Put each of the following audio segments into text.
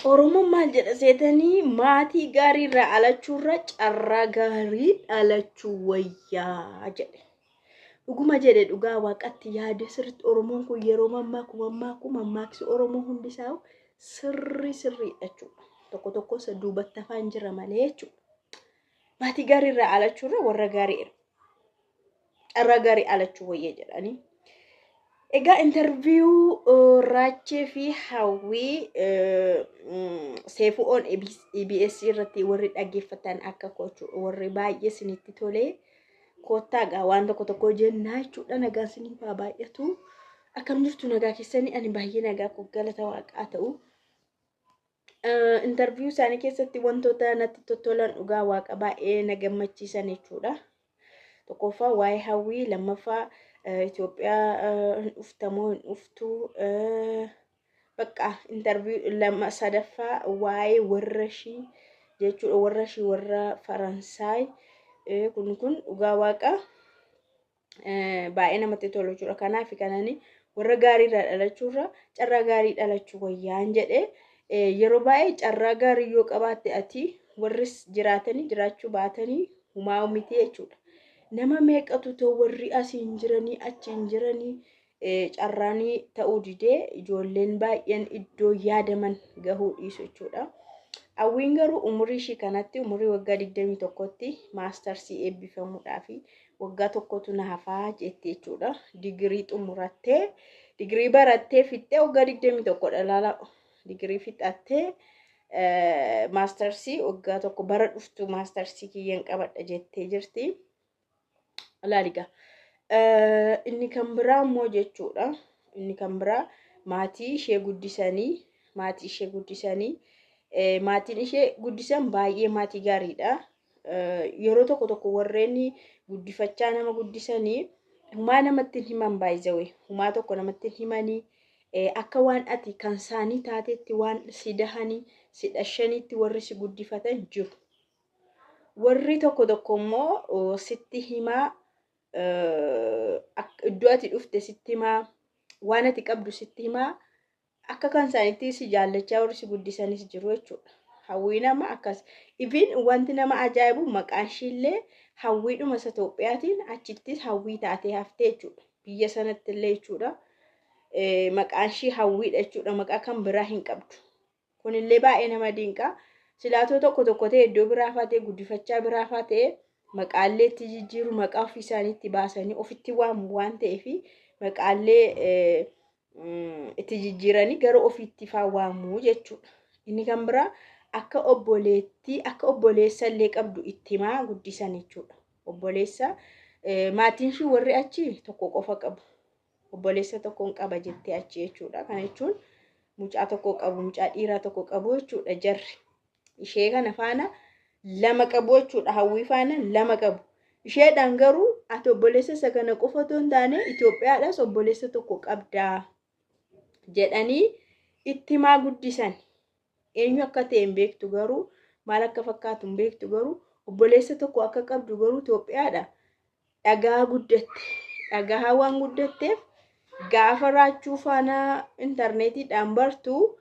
Oromoon maal jedha seetanii maatii gaariirraa alachuurra carraa gaarii dhalachuu wayyaa jedhe. Dhuguma jedhe dhugaa waaqatti yaade sirriitti Oromoon kun yeroo mammaaksi Oromoo hundisaa sirriidha jechuudha. Tokko tokko isa duubatti afaan jira malee jechuudha. Maatii gaariirraa alachuurra warra gaarii carraa gaarii alachuu wayya jedhanii. Egaa interview Raachee fi Hawwii Seefuu on EBS irratti warri dhaggeeffatan akka kochuu warri baay'ee isinitti tolee kottaa gaa waan tokko jennaa jechuudha. Nagaan isiniif haa baay'atu. Akkam jirtu nagaa keessanii ani baay'ee nagaa galata waaqaa ta'u. Interview isaanii keessatti wantoota natti tottolan dhugaa waaqa baay'ee na gammachiisan jechuudha. Tokkoffaa waa'ee Hawwii, lammaffaa Itoophiyaa uftamoo uftuu bakka interview lama sadaffaa waa'ee warrashii jechuudha. Warrashii warra Faransaay kun dhugaa waaqa baay'ee namatti tolu jechuudha. Kanaaf kanani warra gaariirraa dhalachuurra carraa gaarii dhalachuu wayyaan jedhe. Yeroo baay'ee carraa gaarii yoo qabaatte ati warris jiraatanii jiraachuu baatanii humaa miti jechuudha. Nama meeqatu ta'u warri asiin jiranii achiin jiranii carraanii ta'uu didee ijoolleen baay'een iddoo yaadaman gahuu dhiisu jechuudha. Hawwiin garuu umurii ishii kanatti umurii waggaa 21tti maastarsii eebbifamuudhaa fi waggaa tokkotu na hafaa jettee jechuudha. Digirii xumurattee digirii barattee fixxee waggaa 21 dhalaala digirii fixattee maastarsii waggaa tokko bara dhuftu maastarsii kiyyaan qabadha jettee jirti. Laaliga inni kan biraa immoo jechuudha. Inni kan biraa maatii ishee guddisanii maatiin ishee guddisan baay'ee maatii gaariidha. Yeroo tokko warreen guddifachaa nama guddisanii humaa namatti himan baay'ee humaa tokko namatti himanii akka waan ati kan isaanii taatetti waan si dahanii si dhashanitti warri si guddifatan jiru. Warri tokko immoo sitti himaa iddoo ati dhufte sitti himaa waan ati qabdu sitti himaa akka kan isaaniitti si jaallachaa warri si guddisanis jiru jechuudha. Hawwii nama akkas even wanti nama ajaa'ibu maqaan ishiillee hawwiidhuma isa Itoophiyaatiin achittis hawwii taatee haftee jechuudha. Biyya sanatti illee jechuudha. Maqaan ishii hawwiidha jechuudha. Maqaa kan biraa hin qabdu. Kunillee baay'ee nama dinqa. Silaatoo tokko ta'e iddoo biraa faatee guddifachaa biraa faatee maqaallee itti jijjiiru maqaa ofii isaaniitti baasanii ofitti waamu waan ta'eef maqaallee itti jijjiiranii gara ofiitti faa waamu jechuudha. Inni kan biraa akka obboleessa illee qabdu itti himaa guddisan jechuudha. Obboleessa maatiin ishii warri achi tokko qofa qabu. Obboleessa tokkoon qaba jettee achi jechuudha. Kana jechuun mucaa tokko qabu, mucaa dhiiraa tokko qabu jechuudha jarri. Ishee kana faana lama qabu jechuudha. Hawwii faana lama qabu. Isheedhaan garuu ati obboleessa isa kana qofa otoo hin taane Itoophiyaadhaas obboleessa tokko qabdaa jedhanii itti himaa guddisan. Eenyu akka ta'e hin beektu garuu maal akka fakkaatu hin beektu garuu obboleessa tokko akka qabdu garuu Itoophiyaadha. Dhagaa guddatte. Dhagaa waan guddatteef gaafa raachuu faana intarneetiidhaan bartuu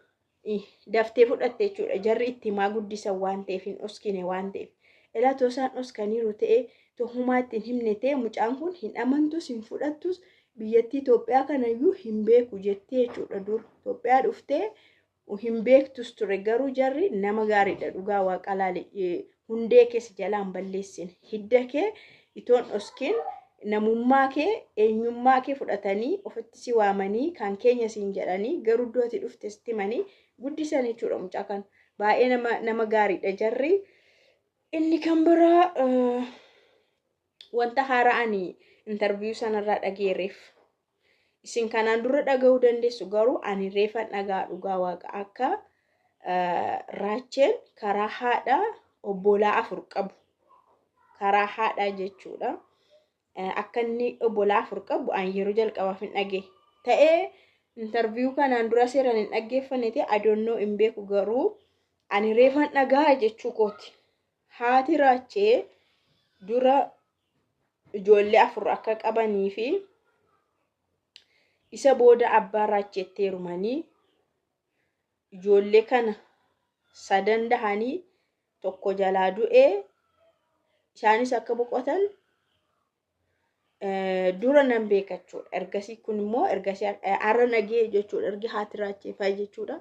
daftee fudhatte jechuudha. Jarri itti himaa guddisan waan ta'eef hin oskine waan ta'eef. Ilaa too isaan oskaniiru ta'e too humaa ittiin himne ta'e mucaan kun hin amantus hin fudhattus biyyattii Itoophiyaa kanayyuu hin beeku jettee jechuudha. Dur Itoophiyaa dhuftee hin beektus ture garuu jarri nama gaariidha dhugaa waaqa laale hundee keessa jalaan balleessin hidda kee itoon oskiin namummaa kee eenyummaa kee fudhatanii ofitti si waamanii kan keenya siin jedhanii garuu iddoo ati dhufte sitti himanii guddisan jechuudha. Mucaa kan baay'ee nama gaariidha jarri. Inni kan biraa wanta haara'anii interview sanarraa dhageerreef isin kanaan dura dhaga'uu dandeessu garuu ani reefan dhagaa dhugaa waaqa akka Raacheen karaa haadha obbolaa 4 qabu. Karaa haadha jechuudha. Akka inni obbolaa 4 qabu an yeroo jalqabaaf hin dhagee ta'ee interview kanaan dura seeraan hin dhaggeeffanne ta'e I don't know hin beeku garuu ani reefan dhagaa jechuu kooti. Haati Raachee dura ijoollee 4 akka qabanii fi isa booda abbaa Raacheetti heerumanii ijoollee kana sadan dahanii tokko jalaa du'ee isaanis akka boqotan dura nan beeka jechuudha. Ergasii kun immoo ergasii har'a nagee jechuudha. Ergi haati raachee jechuudha.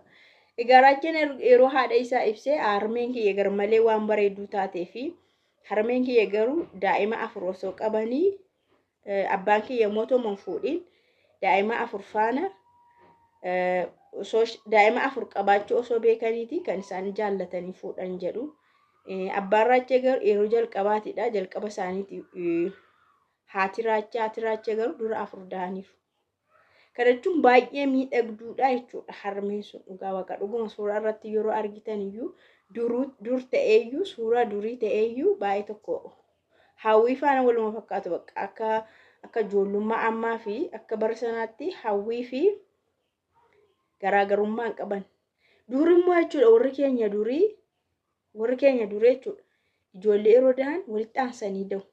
Egaa raacheen yeroo haadha isaa ibsee harmeen kiyya garmalee waan bareedduu taatee fi harmeen kiyya garuu daa'ima 4 osoo qabanii abbaan kiyya mootummaan fuudhin daa'ima 4 faana daa'ima 4 qabaachuu osoo beekaniiti kan isaan jaallatanii fuudhan jedhu. Abbaan raachee garuu yeroo jalqabaatidha. Jalqaba isaaniiti haati raachee garuu dura 4 dahaniiru. Kana jechuun baay'ee miidhagduudha jechuudha harmeen sun. Dhugaa waaqa dhuguma suuraa irratti yeroo argitan iyyuu dur ta'eeyyuu suuraa durii ta'eeyyuu baay'ee tokko hawwii faana waluma fakkaatu bakka akka ijoollummaa ammaa fi akka bara sanaatti hawwii fi garaagarummaa hin qaban. Dur immoo jechuudha warri keenya durii jechuudha ijoollee yeroo dahan walitti aansanii da'u.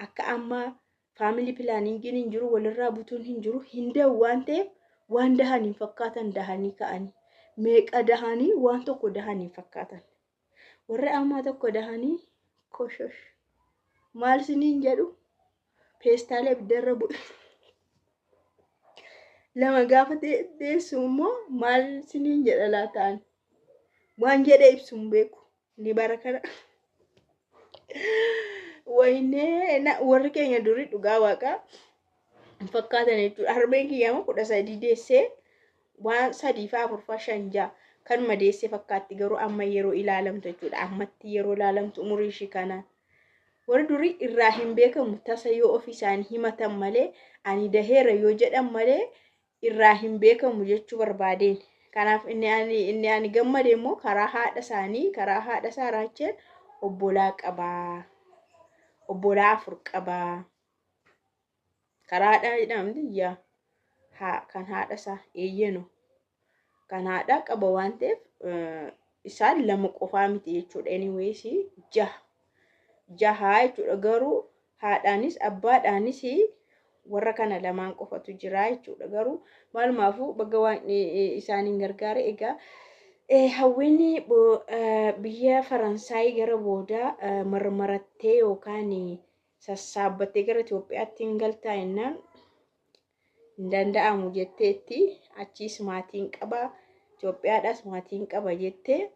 Akka ammaa faamilii pilaaniingiin hin jiru, walirraa butuun hin jiru, hin da'u waan ta'eef waan dahanii fakkaatan dahanii ka'anii. Meeqa dahanii waan tokko dahanii fakkaatan. Warri ammaa tokko dahanii koshosh. Maal siniin jedhu peestaalee ibiddarra bu'e. Lama gaafa deessu immoo maal siniin jedha laataan. Waan jedhee ibsu hin beeku. Ni barakana. Waynee warri keenya durii dhugaa waaqa fakkaatan jechuudha. Harmeen kiyya immoo 13 deessee waan 3 faa 4 faa 5 6 kanuma deessee fakkaatti garuu amma yeroo ilaalamtu jechuudha. Ammatti yeroo ilaalamtu umurii ishii kanaan. Warri durii irraa hin beekamu tasa yoo ofii isaanii himatan malee ani daheera yoo jedhan malee irraa hin beekamu jechuu barbaadeen. Kanaaf inni ani gammade immoo karaa haadha isaa raacheen obbolaa qabaa. Obbolaa 4 qabaa. Karaa haadha jedhamti yaa kan haadha isaa eeyyeno. Kan haadha qaba waan ta'eef isaan 2 qofaa miti jechuudha. Anyways 6 jechuudha. Garuu haadhaanis abbaadhaanis warra kana 2 qofatu jira jechuudha. Garuu maalumaafuu bagga waan isaaniin gargaare egaa hawwiin biyya Faransaay gara booda marmarattee yookaan sassaabbattee gara Itoophiyaatti hin galtaa jennaan hin danda'amu jetteetti achiis maatiin qaba Itoophiyaadhaas maatiin qaba jettee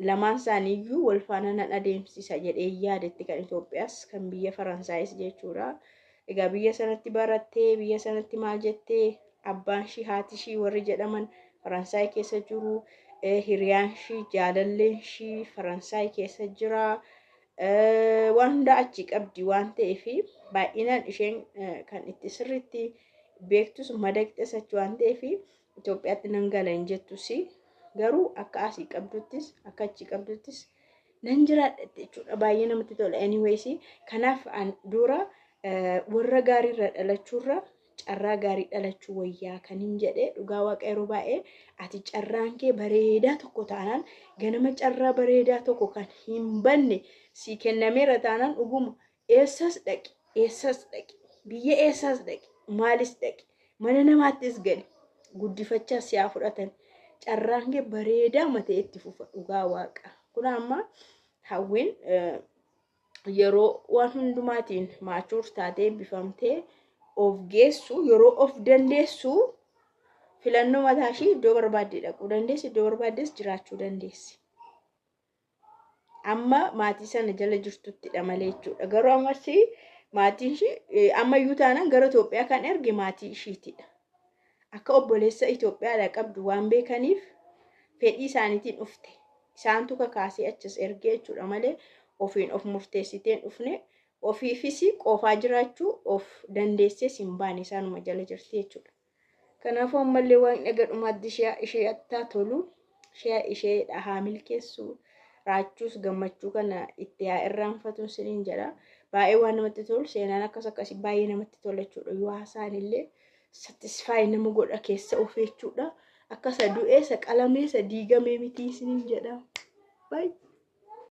lamaan isaaniiyyuu wal faana nan adeemsisa jedhee yaadetti kan Itoophiyaas kan biyya Faransaayis jechuudha. Egaa biyya sanatti barattee biyya sanatti maal jettee abbaan ishii haati ishii warri jedhaman Faransaay keessa jiru. Hiriyaan ishii jaalalleen ishii Faransaay keessa jira. Waan hunda achi qabdi waan ta'eef baay'inaan isheen kan itti sirriitti beektus madaqxes achi waan ta'eef Itoophiyaatti nan gala hin jettus garuu akka asii qabduttis akka achi qabduttis nan jiraadha jechuudha. Baay'ee namatti tola. Anyways kanaaf dura warra gaariirra dhalachuurra carraa gaarii dhalachuu wayyaa kan hin jedhe dhugaa waaqa yeroo baay'ee ati carraan kee bareedaa tokko taanaan ganama carraa bareedaa tokko kan hin banne si kennameera taanaan dhuguma eessas dhaqi biyya eessas dhaqi maalis dhaqi mana namaattis gali guddifachaa si haa fudhatan carraan kee bareedaa matee itti fufa dhugaa waaqa. Kun amma hawwiin yeroo waan hundumaatiin maachuur taatee bifamtee of geessu yeroo of dandeessu filannoo mataa ishii iddoo barbaadde dhaquu dandeessi, iddoo barbaaddes jiraachuu dandeessi. Amma maatii sana jala jirtuttidha malee jechuudha. Garuu ammas maatiin ishii ammayyuu taanaan gara Itoophiyaa kan erge maatii ishiitidha. Akka obboleessa Itoophiyaadha qabdu waan beekaniif fedhii isaaniitiin dhufte. Isaantu kakaasee achas ergee jechuudha malee ofiin of murteessiteen dhufne. Ofiifis qofaa jiraachuu of dandeessee hin baane isaanuma jala jirti jechuudha. Kanaafuu ammallee waan dhagadhumaatti ishee attaa tolu ishee haa milkeessu raachuus gammachuu kana itti haa irraanfatuun siniin jedha. Baay'ee waan namatti tolu seenaan akkasii baay'ee namatti tola jechuudha. Yoo haasaan illee satisfaayi nama godha keessa of jechuudha. Akka isa du'ee isa qalamee isa diigamee miti siniin jedha. Baay'ee.